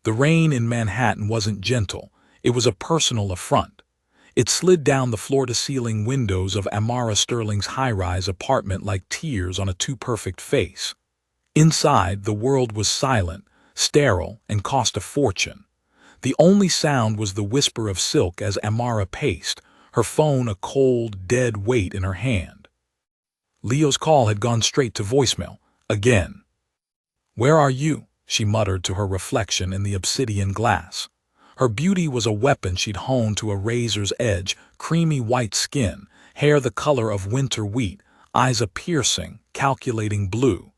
The rain in Manhattan wasn't gentle, it was a personal affront. It slid down the floor-to-ceiling windows of Amara Sterling's high-rise apartment like tears on a too-perfect face. Inside, the world was silent, sterile, and cost a fortune. The only sound was the whisper of silk as Amara paced, her phone a cold, dead weight in her hand. Leo's call had gone straight to voicemail, again. "Where are you?" she muttered to her reflection in the obsidian glass. Her beauty was a weapon she'd honed to a razor's edge, creamy white skin, hair the color of winter wheat, eyes a piercing, calculating blue.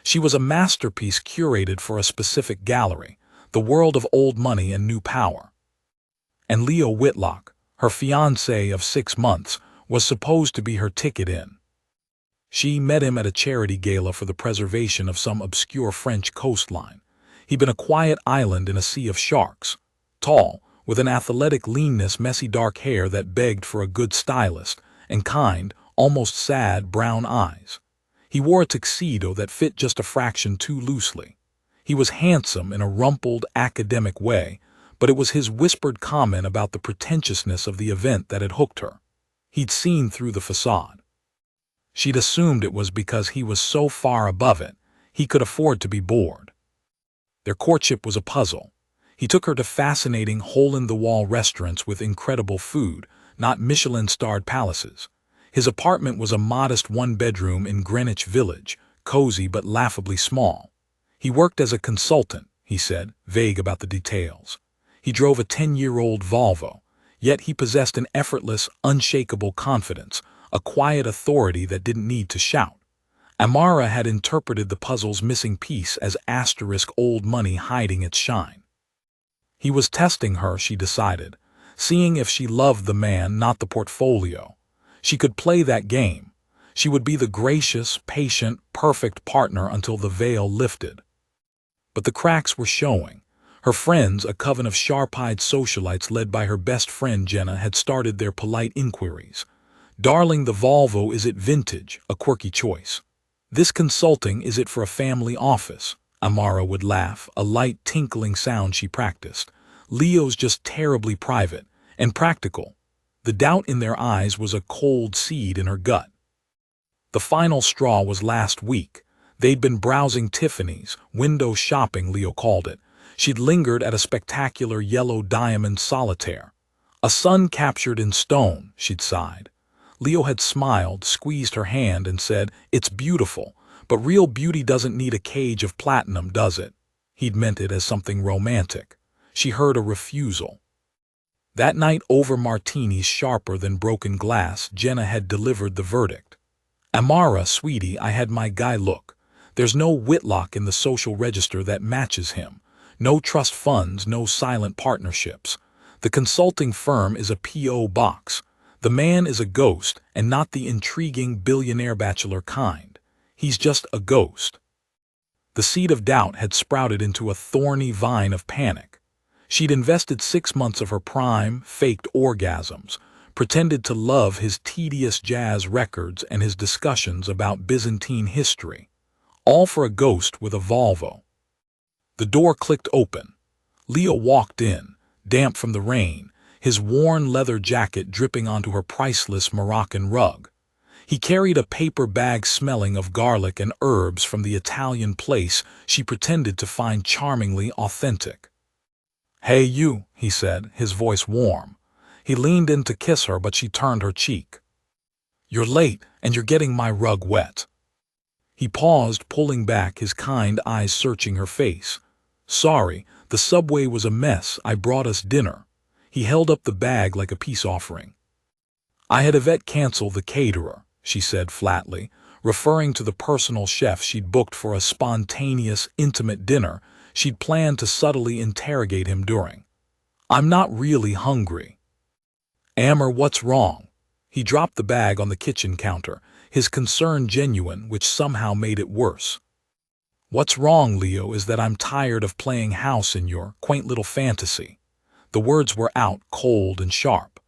She was a masterpiece curated for a specific gallery, the world of old money and new power. And Leo Whitlock, her fiancé of 6 months, was supposed to be her ticket in. She met him at a charity gala for the preservation of some obscure French coastline. He'd been a quiet island in a sea of sharks. Tall, with an athletic leanness, messy dark hair that begged for a good stylist, and kind, almost sad brown eyes. He wore a tuxedo that fit just a fraction too loosely. He was handsome in a rumpled, academic way, but it was his whispered comment about the pretentiousness of the event that had hooked her. He'd seen through the facade. She'd assumed it was because he was so far above it, he could afford to be bored. Their courtship was a puzzle. He took her to fascinating, hole-in-the-wall restaurants with incredible food, not Michelin-starred palaces. His apartment was a modest one-bedroom in Greenwich Village, cozy but laughably small. He worked as a consultant, he said, vague about the details. He drove a 10-year-old Volvo, yet he possessed an effortless, unshakable confidence, a quiet authority that didn't need to shout. Amara had interpreted the puzzle's missing piece as asterisk old money hiding its shine. He was testing her, she decided, seeing if she loved the man, not the portfolio. She could play that game. She would be the gracious, patient, perfect partner until the veil lifted. But the cracks were showing. Her friends, a coven of sharp-eyed socialites led by her best friend Jenna, had started their polite inquiries. "Darling, the Volvo, is it vintage?" A quirky choice. "This consulting, is it for a family office?" Amara would laugh, a light tinkling sound she practiced. "Leo's just terribly private and practical." The doubt in their eyes was a cold seed in her gut. The final straw was last week. They'd been browsing Tiffany's, window shopping, Leo called it. She'd lingered at a spectacular yellow diamond solitaire. "A sun captured in stone," she'd sighed. Leo had smiled, squeezed her hand, and said, "It's beautiful, but real beauty doesn't need a cage of platinum, does it?" He'd meant it as something romantic. She heard a refusal. That night, over martinis sharper than broken glass, Jenna had delivered the verdict. "Amara, sweetie, I had my guy look. There's no Whitlock in the social register that matches him. No trust funds, no silent partnerships. The consulting firm is a P.O. box. The man is a ghost, and not the intriguing billionaire bachelor kind. He's just a ghost." The seed of doubt had sprouted into a thorny vine of panic. She'd invested 6 months of her prime, faked orgasms, pretended to love his tedious jazz records and his discussions about Byzantine history, all for a ghost with a Volvo. The door clicked open. Leo walked in, damp from the rain, his worn leather jacket dripping onto her priceless Moroccan rug. He carried a paper bag smelling of garlic and herbs from the Italian place she pretended to find charmingly authentic. "Hey you," he said, his voice warm. He leaned in to kiss her, but she turned her cheek. "You're late, and you're getting my rug wet." He paused, pulling back, his kind eyes searching her face. "Sorry, the subway was a mess. I brought us dinner." He held up the bag like a peace offering. "I had Yvette cancel the caterer," she said flatly, referring to the personal chef she'd booked for a spontaneous, intimate dinner she'd planned to subtly interrogate him during. "I'm not really hungry." "Amber, what's wrong?" He dropped the bag on the kitchen counter, his concern genuine, which somehow made it worse. "What's wrong, Leo, is that I'm tired of playing house in your quaint little fantasy." The words were out, cold and sharp.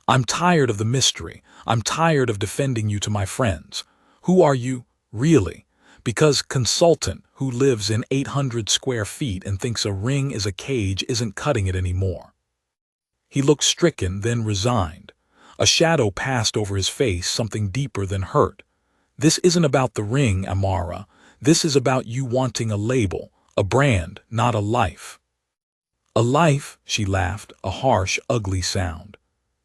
"I'm tired of the mystery. I'm tired of defending you to my friends. Who are you, really? Because consultant, who lives in 800 square feet and thinks a ring is a cage isn't cutting it anymore. He looked stricken, then resigned. A shadow passed over his face, something deeper than hurt. This isn't about the ring, Amara. This is about you wanting a label, a brand, not a life. A life, she laughed, a harsh, ugly sound.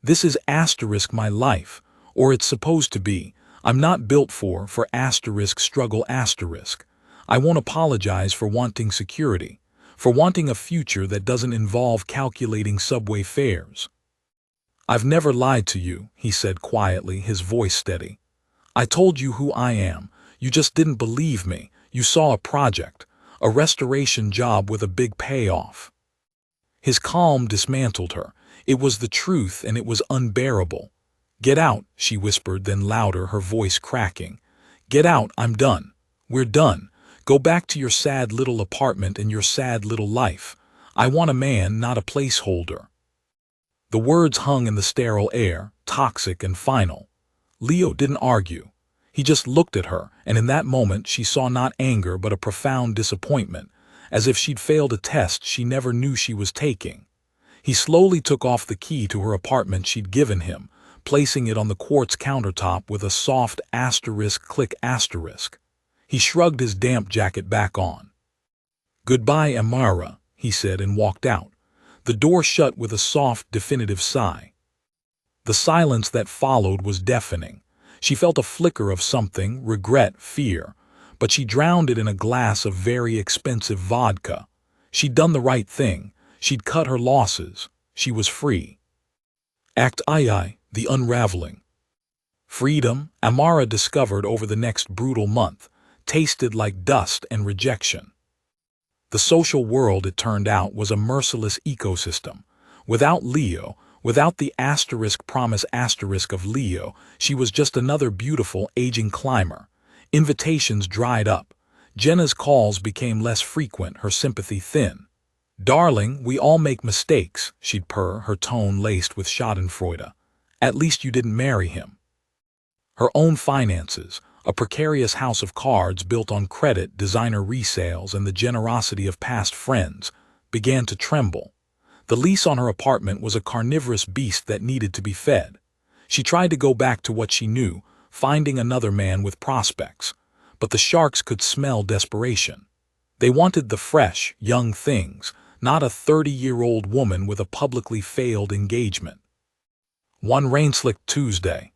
This is asterisk my life, or it's supposed to be. I'm not built for asterisk struggle asterisk. I won't apologize for wanting security, for wanting a future that doesn't involve calculating subway fares. I've never lied to you, he said quietly, his voice steady. I told you who I am. You just didn't believe me. You saw a project, a restoration job with a big payoff. His calm dismantled her. It was the truth, and it was unbearable. Get out, she whispered, then louder, her voice cracking. Get out, I'm done. We're done. Go back to your sad little apartment and your sad little life. I want a man, not a placeholder. The words hung in the sterile air, toxic and final. Leo didn't argue. He just looked at her, and in that moment she saw not anger but a profound disappointment, as if she'd failed a test she never knew she was taking. He slowly took off the key to her apartment she'd given him, placing it on the quartz countertop with a soft asterisk click asterisk. He shrugged his damp jacket back on. Goodbye, Amara, he said and walked out. The door shut with a soft, definitive sigh. The silence that followed was deafening. She felt a flicker of something, regret, fear, but she drowned it in a glass of very expensive vodka. She'd done the right thing. She'd cut her losses. She was free. Act II, the unraveling. Freedom, Amara discovered over the next brutal month, tasted like dust and rejection. The social world, it turned out, was a merciless ecosystem. Without Leo, without the asterisk promise asterisk of Leo, she was just another beautiful, aging climber. Invitations dried up. Jenna's calls became less frequent, her sympathy thin. Darling, we all make mistakes, she'd purr, her tone laced with schadenfreude. At least you didn't marry him. Her own finances, a precarious house of cards built on credit, designer resales, and the generosity of past friends, began to tremble. The lease on her apartment was a carnivorous beast that needed to be fed. She tried to go back to what she knew, finding another man with prospects. But the sharks could smell desperation. They wanted the fresh, young things, not a 30-year-old woman with a publicly failed engagement. One rain-slicked Tuesday.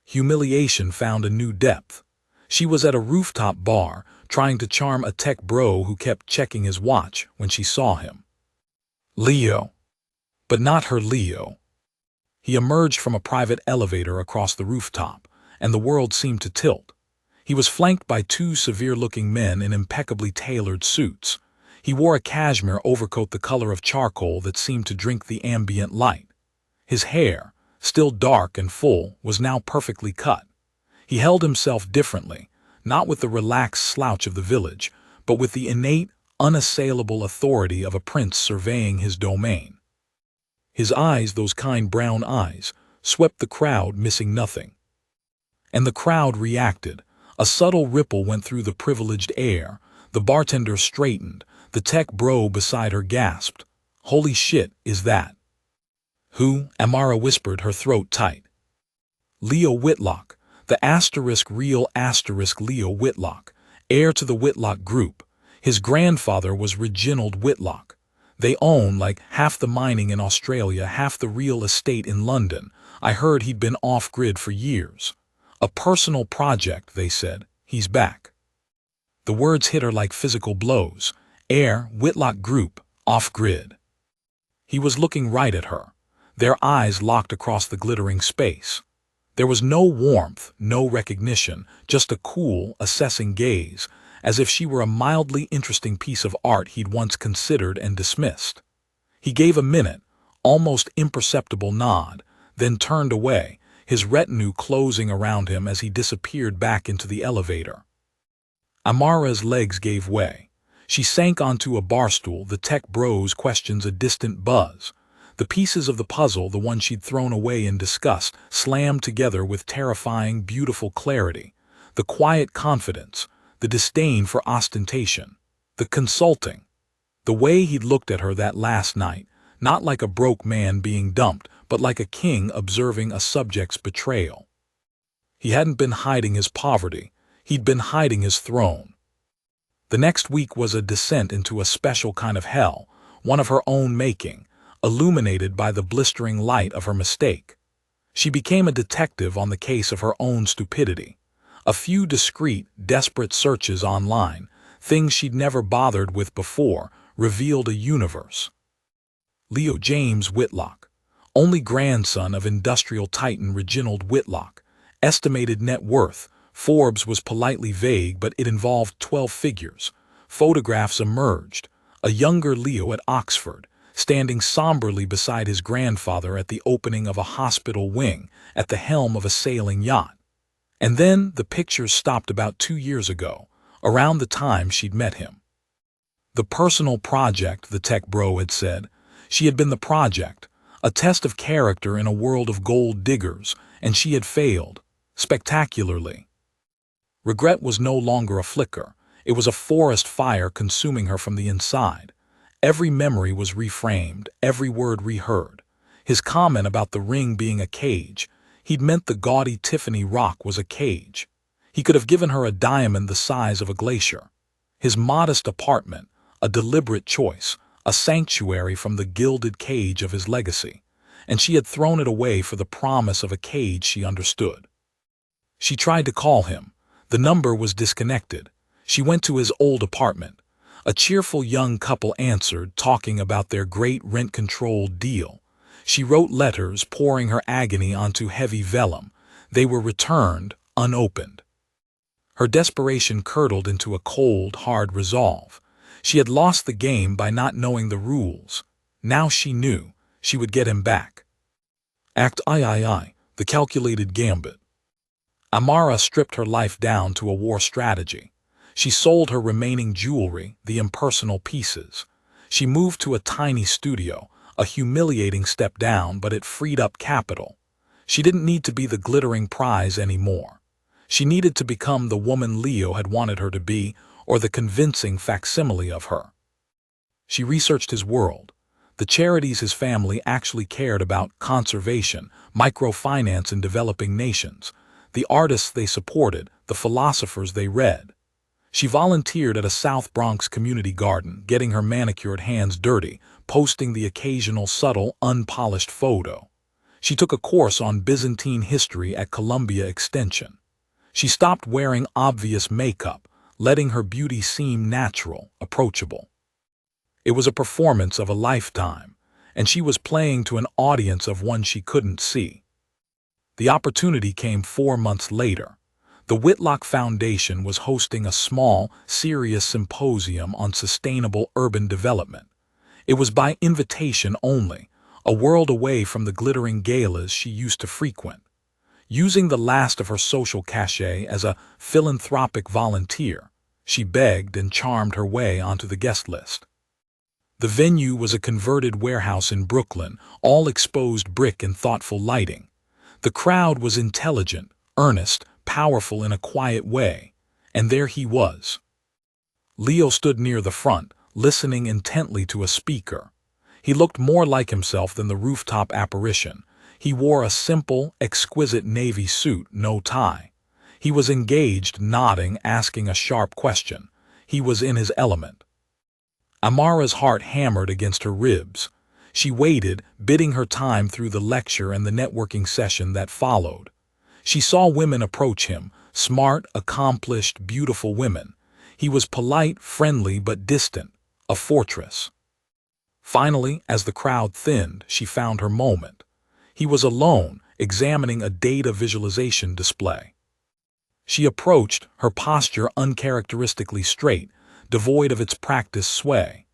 Humiliation found a new depth. She was at a rooftop bar, trying to charm a tech bro who kept checking his watch when she saw him. Leo. But not her Leo. He emerged from a private elevator across the rooftop, and the world seemed to tilt. He was flanked by two severe-looking men in impeccably tailored suits. He wore a cashmere overcoat the color of charcoal that seemed to drink the ambient light. His hair, still dark and full, was now perfectly cut. He held himself differently, not with the relaxed slouch of the village, but with the innate, unassailable authority of a prince surveying his domain. His eyes, those kind brown eyes, swept the crowd, missing nothing. And the crowd reacted. A subtle ripple went through the privileged air. The bartender straightened. The tech bro beside her gasped. Holy shit, is that? Who? Amara whispered, her throat tight. Leo Whitlock, the asterisk real asterisk Leo Whitlock, heir to the Whitlock Group. His grandfather was Reginald Whitlock. They own like half the mining in Australia, half the real estate in London. I heard he'd been off-grid for years. A personal project, they said. He's back. The words hit her like physical blows. Heir, Whitlock Group, off-grid. He was looking right at her. Their eyes locked across the glittering space. There was no warmth, no recognition, just a cool, assessing gaze, as if she were a mildly interesting piece of art he'd once considered and dismissed. He gave a minute, almost imperceptible nod, then turned away, his retinue closing around him as he disappeared back into the elevator. Amara's legs gave way. She sank onto a barstool, the tech bro's questions a distant buzz. The pieces of the puzzle, the one she'd thrown away in disgust, slammed together with terrifying, beautiful clarity. The quiet confidence, the disdain for ostentation, the consulting, the way he'd looked at her that last night, not like a broke man being dumped, but like a king observing a subject's betrayal. He hadn't been hiding his poverty, he'd been hiding his throne. The next week was a descent into a special kind of hell, one of her own making, illuminated by the blistering light of her mistake. She became a detective on the case of her own stupidity. A few discreet, desperate searches online, things she'd never bothered with before, revealed a universe. Leo James Whitlock, only grandson of industrial titan Reginald Whitlock, estimated net worth. Forbes was politely vague, but it involved 12 figures. Photographs emerged. A younger Leo at Oxford, standing somberly beside his grandfather at the opening of a hospital wing, at the helm of a sailing yacht. And then the pictures stopped about 2 years ago, around the time she'd met him. The personal project, the tech bro had said. She had been the project, a test of character in a world of gold diggers, and she had failed, spectacularly. Regret was no longer a flicker. It was a forest fire consuming her from the inside. Every memory was reframed, every word reheard. His comment about the ring being a cage, he'd meant the gaudy Tiffany rock was a cage. He could have given her a diamond the size of a glacier. His modest apartment, a deliberate choice, a sanctuary from the gilded cage of his legacy. And she had thrown it away for the promise of a cage she understood. She tried to call him. The number was disconnected. She went to his old apartment. A cheerful young couple answered, talking about their great rent-controlled deal. She wrote letters, pouring her agony onto heavy vellum. They were returned, unopened. Her desperation curdled into a cold, hard resolve. She had lost the game by not knowing the rules. Now she knew. She would get him back. Act III, the calculated gambit. Amara stripped her life down to a war strategy. She sold her remaining jewelry, the impersonal pieces. She moved to a tiny studio, a humiliating step down, but it freed up capital. She didn't need to be the glittering prize anymore. She needed to become the woman Leo had wanted her to be, or the convincing facsimile of her. She researched his world. The charities his family actually cared about: conservation, microfinance in developing nations, the artists they supported, the philosophers they read. She volunteered at a South Bronx community garden, getting her manicured hands dirty, posting the occasional subtle, unpolished photo. She took a course on Byzantine history at Columbia Extension. She stopped wearing obvious makeup, letting her beauty seem natural, approachable. It was a performance of a lifetime, and she was playing to an audience of one she couldn't see. The opportunity came 4 months later. The Whitlock Foundation was hosting a small, serious symposium on sustainable urban development. It was by invitation only, a world away from the glittering galas she used to frequent. Using the last of her social cachet as a philanthropic volunteer, she begged and charmed her way onto the guest list. The venue was a converted warehouse in Brooklyn, all exposed brick and thoughtful lighting. The crowd was intelligent, earnest, powerful in a quiet way, and there he was. Leo stood near the front, listening intently to a speaker. He looked more like himself than the rooftop apparition. He wore a simple, exquisite navy suit, no tie. He was engaged, nodding, asking a sharp question. He was in his element. Amara's heart hammered against her ribs. She waited, biding her time through the lecture and the networking session that followed. She saw women approach him, smart, accomplished, beautiful women. He was polite, friendly, but distant, a fortress. Finally, as the crowd thinned, she found her moment. He was alone, examining a data visualization display. She approached, her posture uncharacteristically straight, devoid of its practiced sway.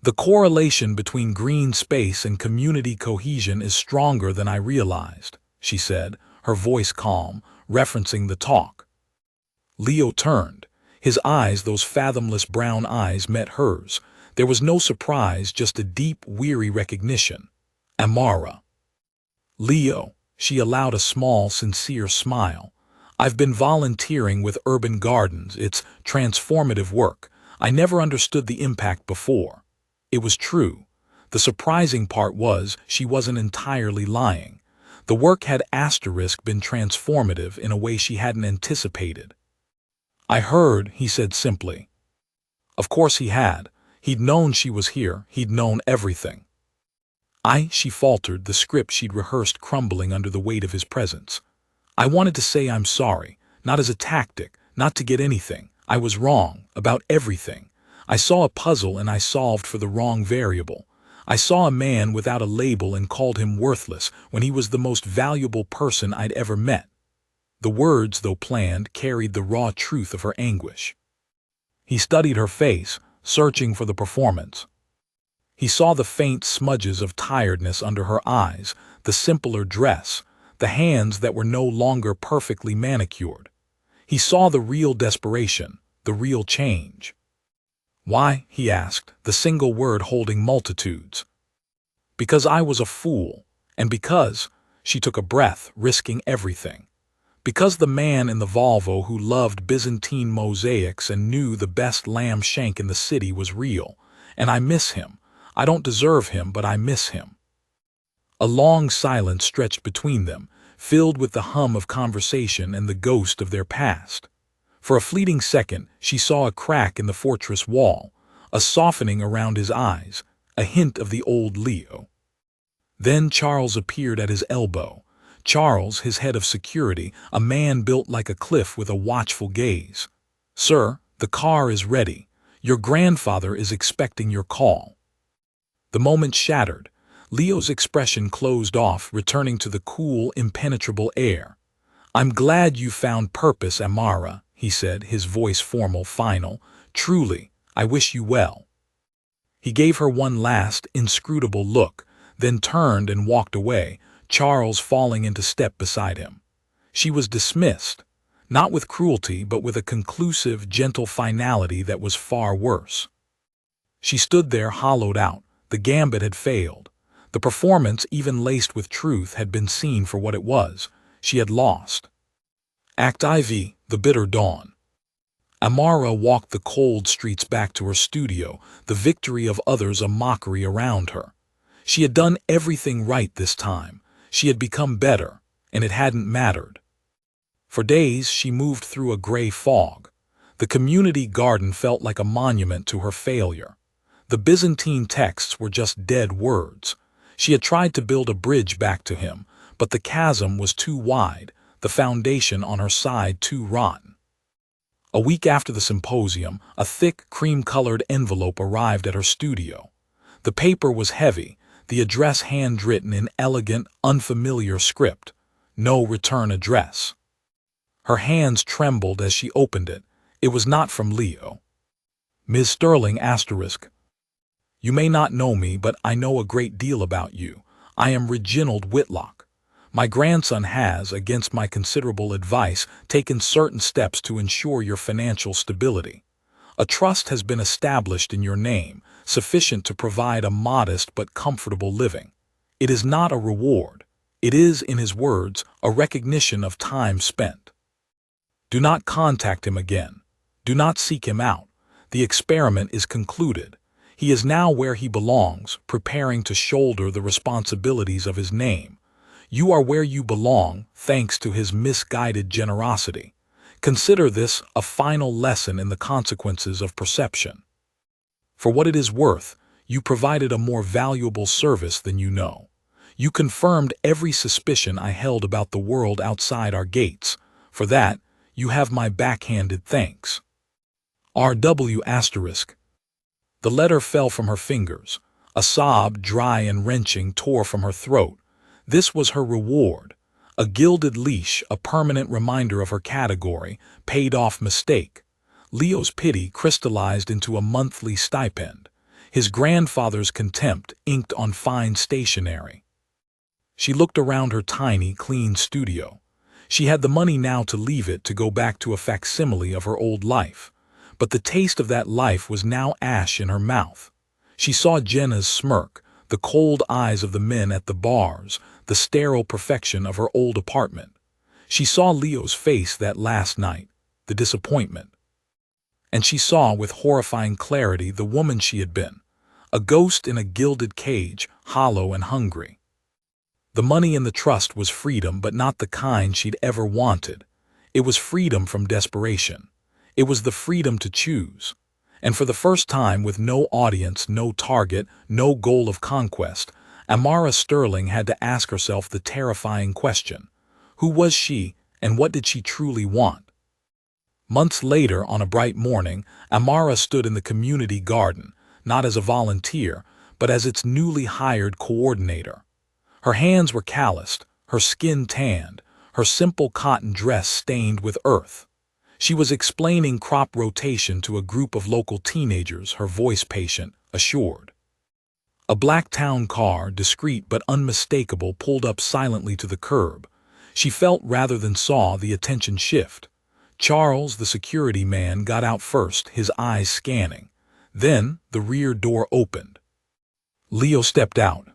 The correlation between green space and community cohesion is stronger than I realized, she said, her voice calm, referencing the talk. Leo turned. His eyes, those fathomless brown eyes, met hers. There was no surprise, just a deep, weary recognition. Amara. Leo, she allowed a small, sincere smile. I've been volunteering with urban gardens. It's transformative work. I never understood the impact before. It was true. The surprising part was she wasn't entirely lying. The work had been transformative in a way she hadn't anticipated. I heard, he said simply. Of course he had. He'd known she was here. He'd known everything. She faltered, the script she'd rehearsed crumbling under the weight of his presence. I wanted to say I'm sorry, not as a tactic, not to get anything. I was wrong, about everything. I saw a puzzle and I solved for the wrong variable. I saw a man without a label and called him worthless when he was the most valuable person I'd ever met. The words, though planned, carried the raw truth of her anguish. He studied her face, searching for the performance. He saw the faint smudges of tiredness under her eyes, the simpler dress, the hands that were no longer perfectly manicured. He saw the real desperation, the real change. Why? He asked, the single word holding multitudes. Because I was a fool, and because, she took a breath, risking everything. Because the man in the Volvo who loved Byzantine mosaics and knew the best lamb shank in the city was real, and I miss him. I don't deserve him, but I miss him. A long silence stretched between them, filled with the hum of conversation and the ghost of their past. For a fleeting second, she saw a crack in the fortress wall, a softening around his eyes, a hint of the old Leo. Then Charles appeared at his elbow. Charles, his head of security, a man built like a cliff with a watchful gaze. "Sir, the car is ready. Your grandfather is expecting your call." The moment shattered. Leo's expression closed off, returning to the cool, impenetrable air. "I'm glad you found purpose, Amara," he said, his voice formal, final. "Truly, I wish you well." He gave her one last, inscrutable look, then turned and walked away, Charles falling into step beside him. She was dismissed, not with cruelty, but with a conclusive, gentle finality that was far worse. She stood there hollowed out. The gambit had failed. The performance, even laced with truth, had been seen for what it was. She had lost. Act IV, the bitter dawn. Amara walked the cold streets back to her studio, the victory of others a mockery around her. She had done everything right this time. She had become better, and it hadn't mattered. For days she moved through a gray fog. The community garden felt like a monument to her failure. The Byzantine texts were just dead words. She had tried to build a bridge back to him, but the chasm was too wide, the foundation on her side too rotten. A week after the symposium, a thick, cream-colored envelope arrived at her studio. The paper was heavy, the address handwritten in elegant, unfamiliar script. No return address. Her hands trembled as she opened it. It was not from Leo. "Ms. Sterling, *. You may not know me, but I know a great deal about you. I am Reginald Whitlock. My grandson has, against my considerable advice, taken certain steps to ensure your financial stability. A trust has been established in your name, sufficient to provide a modest but comfortable living. It is not a reward. It is, in his words, a recognition of time spent. Do not contact him again. Do not seek him out. The experiment is concluded. He is now where he belongs, preparing to shoulder the responsibilities of his name. You are where you belong, thanks to his misguided generosity. Consider this a final lesson in the consequences of perception. For what it is worth, you provided a more valuable service than you know. You confirmed every suspicion I held about the world outside our gates. For that, you have my backhanded thanks. R.W. *. The letter fell from her fingers. A sob, dry and wrenching, tore from her throat. This was her reward. A gilded leash, a permanent reminder of her category, paid-off mistake. Leo's pity crystallized into a monthly stipend. His grandfather's contempt inked on fine stationery. She looked around her tiny, clean studio. She had the money now to leave it, to go back to a facsimile of her old life. But the taste of that life was now ash in her mouth. She saw Jenna's smirk, the cold eyes of the men at the bars, the sterile perfection of her old apartment. She saw Leo's face that last night, the disappointment. And she saw with horrifying clarity the woman she had been, a ghost in a gilded cage, hollow and hungry. The money in the trust was freedom, but not the kind she'd ever wanted. It was freedom from desperation. It was the freedom to choose. And for the first time, with no audience, no target, no goal of conquest, Amara Sterling had to ask herself the terrifying question: who was she, and what did she truly want? Months later, on a bright morning, Amara stood in the community garden, not as a volunteer, but as its newly hired coordinator. Her hands were calloused, her skin tanned, her simple cotton dress stained with earth. She was explaining crop rotation to a group of local teenagers, her voice patient, assured. A black town car, discreet but unmistakable, pulled up silently to the curb. She felt rather than saw the attention shift. Charles, the security man, got out first, his eyes scanning. Then the rear door opened. Leo stepped out.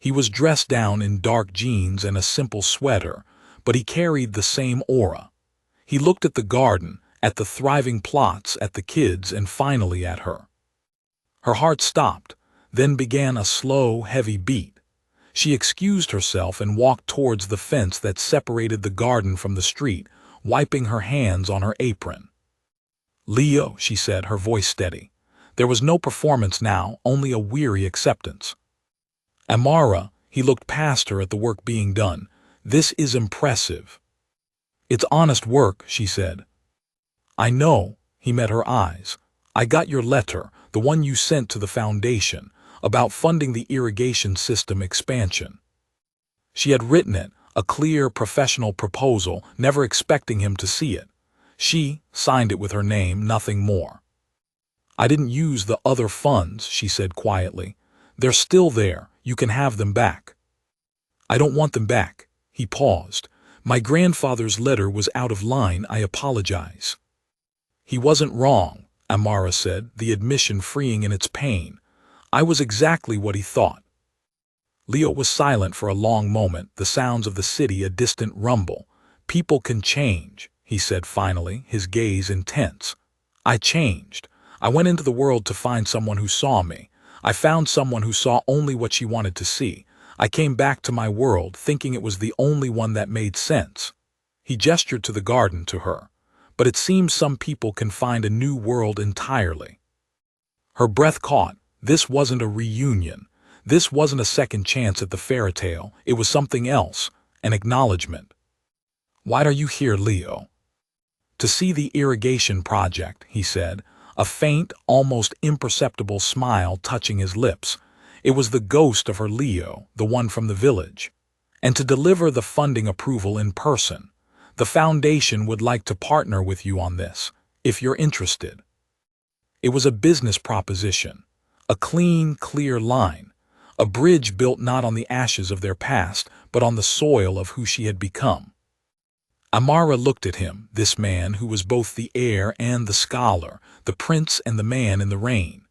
He was dressed down in dark jeans and a simple sweater, but he carried the same aura. He looked at the garden, at the thriving plots, at the kids, and finally at her. Her heart stopped, then began a slow, heavy beat. She excused herself and walked towards the fence that separated the garden from the street, wiping her hands on her apron. "Leo," she said, her voice steady. There was no performance now, only a weary acceptance. "Amara," he looked past her at the work being done, "this is impressive." "It's honest work," she said. "I know," he met her eyes. "I got your letter, the one you sent to the foundation, about funding the irrigation system expansion." She had written it, a clear, professional proposal, never expecting him to see it. She signed it with her name, nothing more. "I didn't use the other funds," she said quietly. "They're still there. You can have them back." "I don't want them back." He paused. "My grandfather's letter was out of line. I apologize." "He wasn't wrong," Amara said, the admission freeing in its pain. "I was exactly what he thought." Leo was silent for a long moment, the sounds of the city a distant rumble. "People can change," he said finally, his gaze intense. "I changed. I went into the world to find someone who saw me. I found someone who saw only what she wanted to see. I came back to my world, thinking it was the only one that made sense." He gestured to the garden, to her. "But it seems some people can find a new world entirely." Her breath caught. This wasn't a reunion. This wasn't a second chance at the fairy tale. It was something else, an acknowledgement. "Why are you here, Leo?" "To see the irrigation project," he said, a faint, almost imperceptible smile touching his lips. It was the ghost of her Leo, the one from the village. "And to deliver the funding approval in person. The foundation would like to partner with you on this, if you're interested." It was a business proposition, a clean, clear line, a bridge built not on the ashes of their past, but on the soil of who she had become. Amara looked at him, this man who was both the heir and the scholar, the prince and the man in the rain.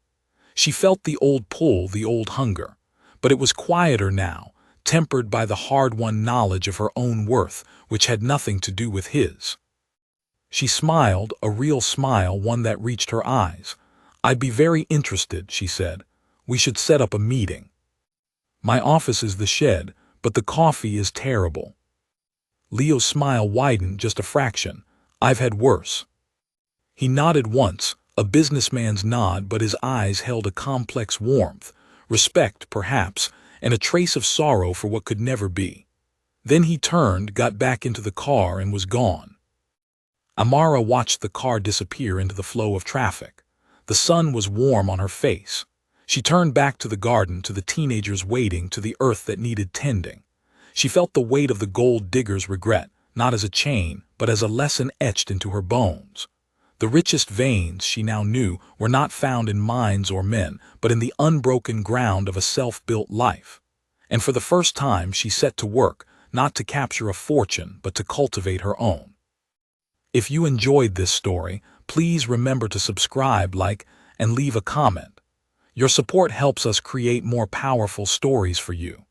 She felt the old pull, the old hunger, but it was quieter now, tempered by the hard-won knowledge of her own worth, which had nothing to do with his. She smiled, a real smile, one that reached her eyes. "I'd be very interested," she said. "We should set up a meeting. My office is the shed, but the coffee is terrible." Leo's smile widened just a fraction. "I've had worse." He nodded once, a businessman's nod, but his eyes held a complex warmth, respect perhaps, and a trace of sorrow for what could never be. Then he turned, got back into the car, and was gone. Amara watched the car disappear into the flow of traffic. The sun was warm on her face. She turned back to the garden, to the teenagers waiting, to the earth that needed tending. She felt the weight of the gold digger's regret, not as a chain, but as a lesson etched into her bones. The richest veins, she now knew, were not found in mines or men, but in the unbroken ground of a self-built life. And for the first time she set to work, not to capture a fortune, but to cultivate her own. If you enjoyed this story, please remember to subscribe, like, and leave a comment. Your support helps us create more powerful stories for you.